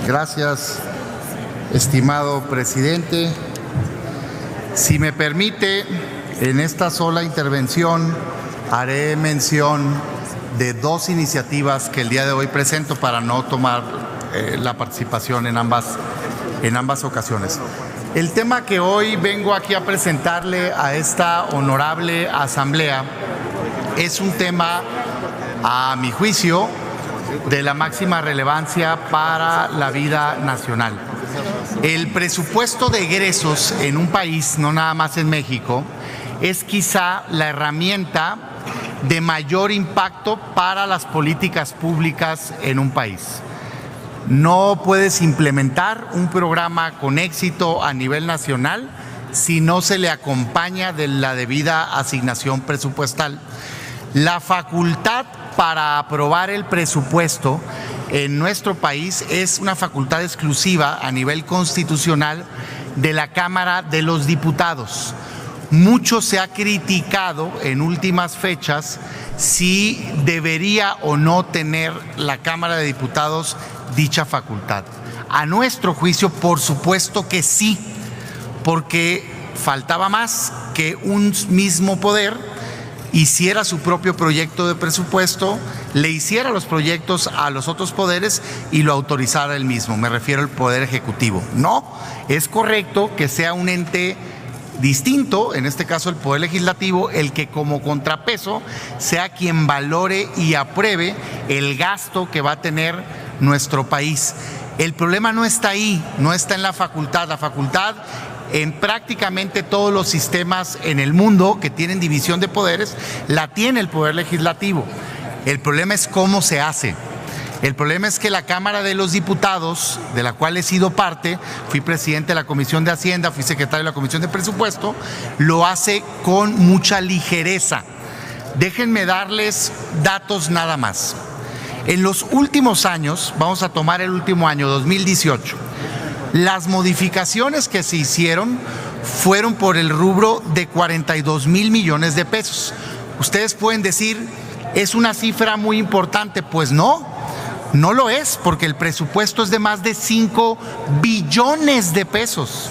Gracias, estimado presidente. Si me permite, en esta sola intervención haré mención de dos iniciativas que el día de hoy presento para no tomar la participación en ambas ocasiones. El tema que hoy vengo aquí a presentarle a esta honorable asamblea es un tema, a mi juicio, de la máxima relevancia para la vida nacional. El presupuesto de egresos en un país, no nada más en México, es quizá la herramienta de mayor impacto para las políticas públicas en un país. No puedes implementar un programa con éxito a nivel nacional si no se le acompaña de la debida asignación presupuestal. La facultad para aprobar el presupuesto en nuestro país es una facultad exclusiva a nivel constitucional de la Cámara de los Diputados. Mucho se ha criticado en últimas fechas si debería o no tener la Cámara de Diputados dicha facultad. A nuestro juicio, por supuesto que sí, porque faltaba más que un mismo poder hiciera su propio proyecto de presupuesto, le hiciera los proyectos a los otros poderes y lo autorizara él mismo. Me refiero al Poder Ejecutivo. No, es correcto que sea un ente distinto, en este caso el Poder Legislativo, el que como contrapeso sea quien valore y apruebe el gasto que va a tener nuestro país. El problema no está ahí, no está en la facultad. La facultad, en prácticamente todos los sistemas en el mundo que tienen división de poderes, la tiene el Poder Legislativo. El problema es cómo se hace. El problema es que la Cámara de los Diputados, de la cual he sido parte, fui presidente de la Comisión de Hacienda, fui secretario de la Comisión de Presupuesto, lo hace con mucha ligereza. Déjenme darles datos nada más. En los últimos años, vamos a tomar el último año, 2018, las modificaciones que se hicieron fueron por el rubro de 42,000 millones de pesos. Ustedes pueden decir, ¿es una cifra muy importante? Pues no, no lo es, porque el presupuesto es de más de 5 billones de pesos.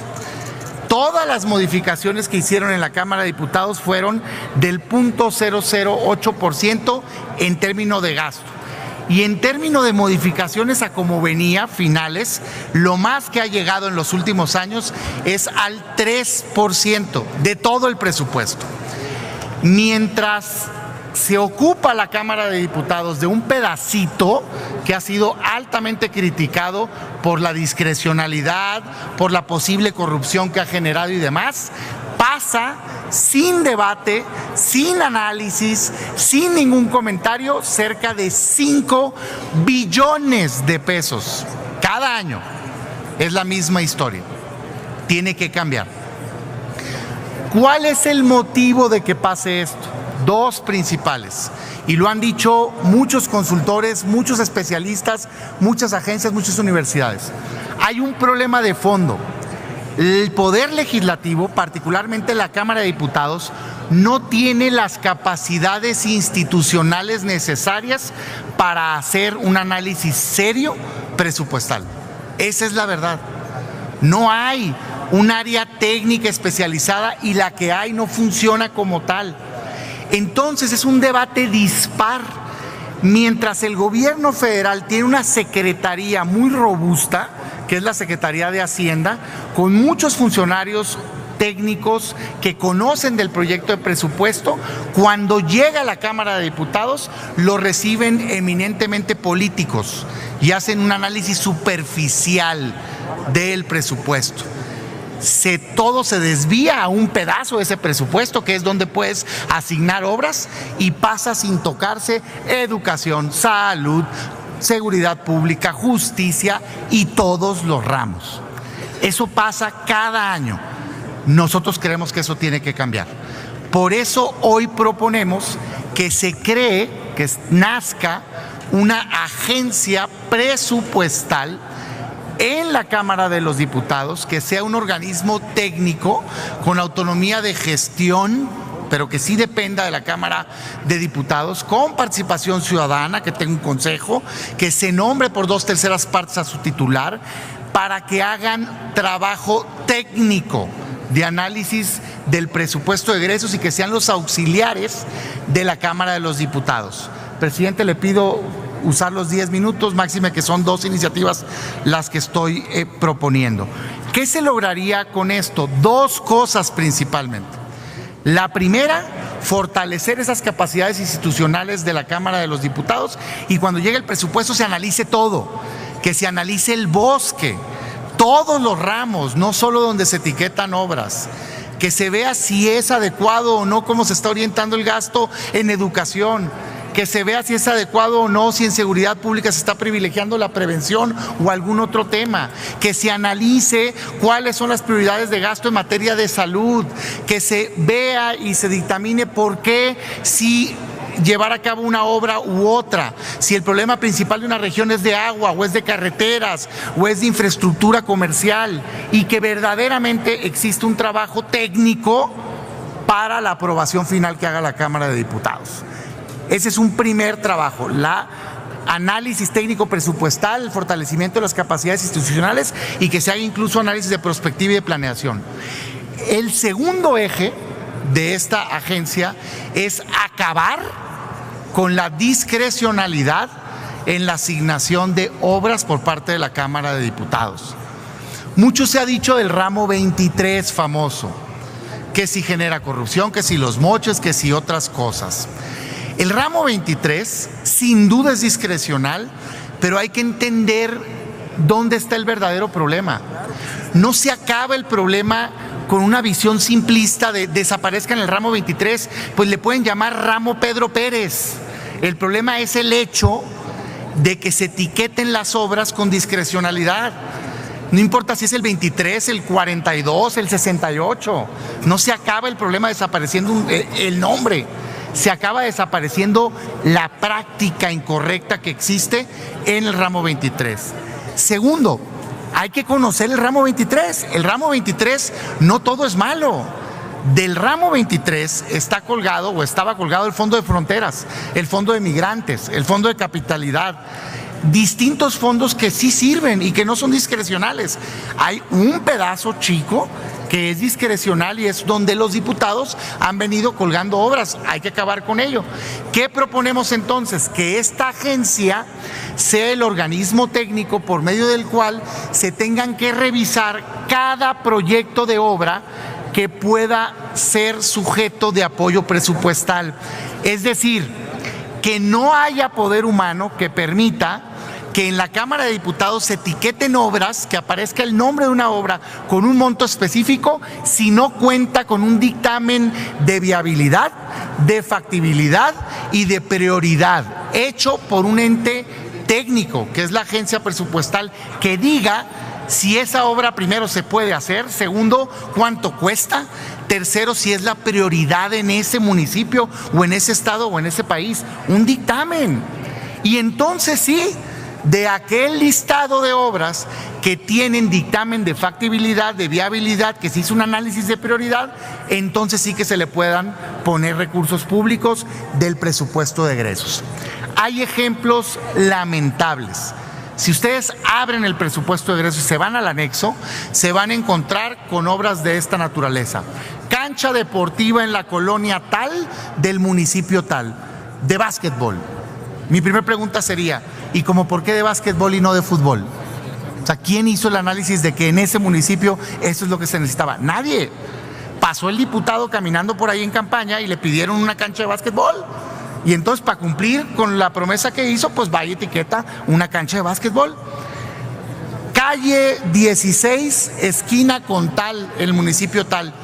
Todas las modificaciones que hicieron en la Cámara de Diputados fueron del 0.008% en términos de gasto. Y en términos de modificaciones a como venía, finales, lo más que ha llegado en los últimos años es al 3% de todo el presupuesto. Mientras se ocupa la Cámara de Diputados de un pedacito que ha sido altamente criticado por la discrecionalidad, por la posible corrupción que ha generado y demás, pasa sin debate, sin análisis, sin ningún comentario, cerca de 5 billones de pesos cada año. Es la misma historia. Tiene que cambiar. ¿Cuál es el motivo de que pase esto? Dos principales. Y lo han dicho muchos consultores, muchos especialistas, muchas agencias, muchas universidades. Hay un problema de fondo. El Poder Legislativo, particularmente la Cámara de Diputados, no tiene las capacidades institucionales necesarias para hacer un análisis serio presupuestal. Esa es la verdad. No hay un área técnica especializada y la que hay no funciona como tal. Entonces es un debate dispar. Mientras el gobierno federal tiene una secretaría muy robusta, que es la Secretaría de Hacienda, con muchos funcionarios técnicos que conocen del proyecto de presupuesto, cuando llega a la Cámara de Diputados lo reciben eminentemente políticos y hacen un análisis superficial del presupuesto. Todo se desvía a un pedazo de ese presupuesto, que es donde puedes asignar obras, y pasa sin tocarse educación, salud, seguridad pública, justicia y todos los ramos. Eso pasa cada año. Nosotros creemos que eso tiene que cambiar. Por eso hoy proponemos que se cree, que nazca una agencia presupuestal en la Cámara de los Diputados, que sea un organismo técnico con autonomía de gestión pero que sí dependa de la Cámara de Diputados, con participación ciudadana, que tenga un consejo, que se nombre por 2/3 partes a su titular, para que hagan trabajo técnico de análisis del presupuesto de egresos y que sean los auxiliares de la Cámara de los Diputados. Presidente, le pido usar los 10 minutos, máxime que son 2 iniciativas las que estoy proponiendo. ¿Qué se lograría con esto? 2 cosas principalmente. La primera, fortalecer esas capacidades institucionales de la Cámara de los Diputados y cuando llegue el presupuesto se analice todo, que se analice el bosque, todos los ramos, no solo donde se etiquetan obras, que se vea si es adecuado o no cómo se está orientando el gasto en educación, que se vea si es adecuado o no, si en seguridad pública se está privilegiando la prevención o algún otro tema, que se analice cuáles son las prioridades de gasto en materia de salud, que se vea y se dictamine por qué si llevar a cabo una obra u otra, si el problema principal de una región es de agua o es de carreteras o es de infraestructura comercial y que verdaderamente existe un trabajo técnico para la aprobación final que haga la Cámara de Diputados. Ese es un primer trabajo, la análisis técnico presupuestal, el fortalecimiento de las capacidades institucionales y que se haga incluso análisis de prospectiva y de planeación. El segundo eje de esta agencia es acabar con la discrecionalidad en la asignación de obras por parte de la Cámara de Diputados. Mucho se ha dicho del ramo 23 famoso, que si genera corrupción, que si los moches, que si otras cosas. El ramo 23 sin duda es discrecional, pero hay que entender dónde está el verdadero problema. No se acaba el problema con una visión simplista de desaparezca en el ramo 23, pues le pueden llamar ramo Pedro Pérez. El problema es el hecho de que se etiqueten las obras con discrecionalidad. No importa si es el 23, el 42, el 68, no se acaba el problema desapareciendo el nombre. Se acaba desapareciendo la práctica incorrecta que existe en el ramo 23. Segundo, hay que conocer el ramo 23. El ramo 23 no todo es malo. Del ramo 23 está colgado o estaba colgado el Fondo de Fronteras, el Fondo de Migrantes, el Fondo de Capitalidad, distintos fondos que sí sirven y que no son discrecionales. Hay un pedazo chico que es discrecional y es donde los diputados han venido colgando obras. Hay que acabar con ello. ¿Qué proponemos entonces? Que esta agencia sea el organismo técnico por medio del cual se tengan que revisar cada proyecto de obra que pueda ser sujeto de apoyo presupuestal. Es decir, que no haya poder humano que permita que en la Cámara de Diputados se etiqueten obras, que aparezca el nombre de una obra con un monto específico, si no cuenta con un dictamen de viabilidad, de factibilidad y de prioridad, hecho por un ente técnico, que es la agencia presupuestal, que diga si esa obra, primero, se puede hacer, segundo, cuánto cuesta, tercero, si es la prioridad en ese municipio o en ese estado o en ese país, un dictamen. Y entonces sí, de aquel listado de obras que tienen dictamen de factibilidad, de viabilidad, que se hizo un análisis de prioridad, entonces sí que se le puedan poner recursos públicos del presupuesto de egresos. Hay ejemplos lamentables. Si ustedes abren el presupuesto de egresos y se van al anexo, se van a encontrar con obras de esta naturaleza. Cancha deportiva en la colonia tal del municipio tal, de básquetbol. Mi primera pregunta sería, ¿y cómo por qué de básquetbol y no de fútbol? O sea, ¿quién hizo el análisis de que en ese municipio eso es lo que se necesitaba? Nadie. Pasó el diputado caminando por ahí en campaña y le pidieron una cancha de básquetbol. Y entonces, para cumplir con la promesa que hizo, pues va y etiqueta una cancha de básquetbol. Calle 16, esquina con tal, el municipio tal.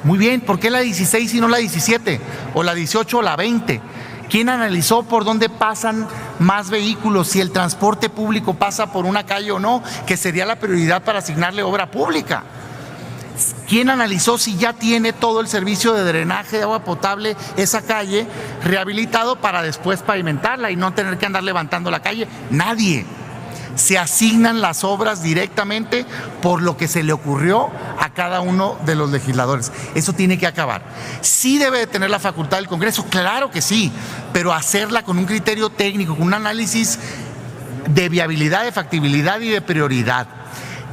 Muy bien, ¿por qué la 16 y no la 17? O la 18 o la 20. ¿Quién analizó por dónde pasan más vehículos, si el transporte público pasa por una calle o no, que sería la prioridad para asignarle obra pública? ¿Quién analizó si ya tiene todo el servicio de drenaje de agua potable esa calle rehabilitado para después pavimentarla y no tener que andar levantando la calle? Nadie. Se asignan las obras directamente por lo que se le ocurrió a cada uno de los legisladores. Eso tiene que acabar. Sí debe de tener la facultad del Congreso, claro que sí, pero hacerla con un criterio técnico, con un análisis de viabilidad, de factibilidad y de prioridad.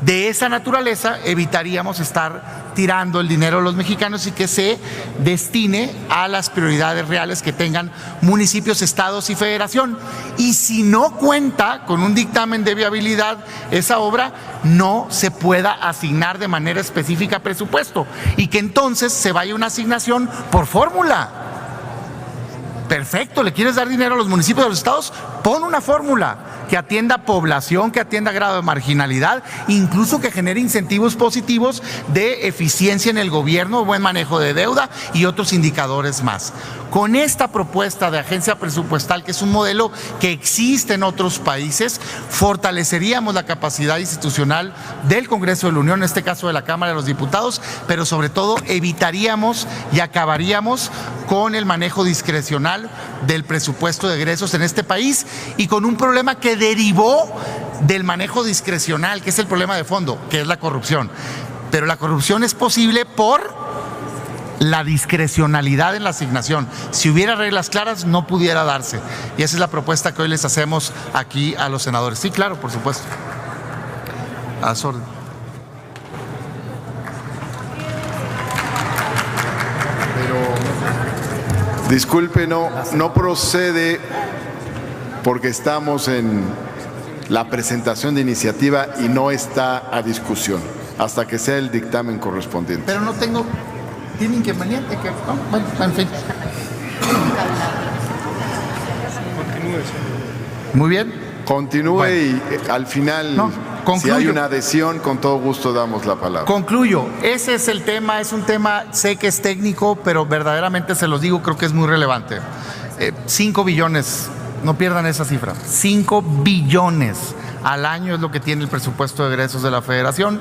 De esa naturaleza evitaríamos estar tirando el dinero de los mexicanos y que se destine a las prioridades reales que tengan municipios, estados y federación. Y si no cuenta con un dictamen de viabilidad esa obra, no se pueda asignar de manera específica presupuesto y que entonces se vaya una asignación por fórmula. Perfecto, ¿le quieres dar dinero a los municipios de los estados? Pon una fórmula que atienda población, que atienda grado de marginalidad, incluso que genere incentivos positivos de eficiencia en el gobierno, buen manejo de deuda y otros indicadores más. Con esta propuesta de agencia presupuestal, que es un modelo que existe en otros países, fortaleceríamos la capacidad institucional del Congreso de la Unión, en este caso de la Cámara de los Diputados, pero sobre todo evitaríamos y acabaríamos con el manejo discrecional del presupuesto de egresos en este país y con un problema que derivó del manejo discrecional, que es el problema de fondo, que es la corrupción. Pero la corrupción es posible por la discrecionalidad en la asignación. Si hubiera reglas claras, no pudiera darse. Y esa es la propuesta que hoy les hacemos aquí a los senadores. Sí, claro, por supuesto. A su orden. Disculpe, no procede porque estamos en la presentación de iniciativa y no está a discusión hasta que sea el dictamen correspondiente. Pero no tengo, tiene inconveniente que, bueno, en fin. Muy bien. Continúe bueno. Y al final, si hay una adhesión, con todo gusto damos la palabra. Concluyo. Ese es el tema, es un tema, sé que es técnico, pero verdaderamente se los digo, creo que es muy relevante. 5 billones, no pierdan esa cifra, 5 billones al año es lo que tiene el presupuesto de egresos de la Federación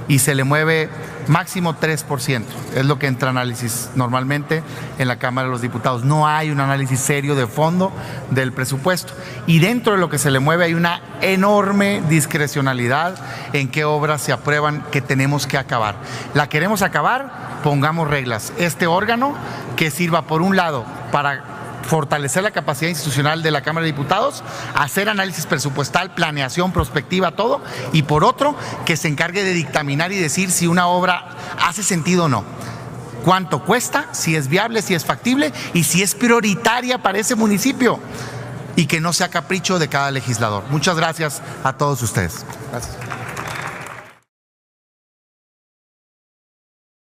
y se le mueve máximo 3%, es lo que entra análisis normalmente en la Cámara de los Diputados. No hay un análisis serio de fondo del presupuesto y dentro de lo que se le mueve hay una enorme discrecionalidad en qué obras se aprueban que tenemos que acabar. ¿La queremos acabar? Pongamos reglas. Este órgano que sirva por un lado para fortalecer la capacidad institucional de la Cámara de Diputados, hacer análisis presupuestal, planeación, prospectiva, todo, y por otro, que se encargue de dictaminar y decir si una obra hace sentido o no. Cuánto cuesta, si es viable, si es factible y si es prioritaria para ese municipio y que no sea capricho de cada legislador. Muchas gracias a todos ustedes. Gracias.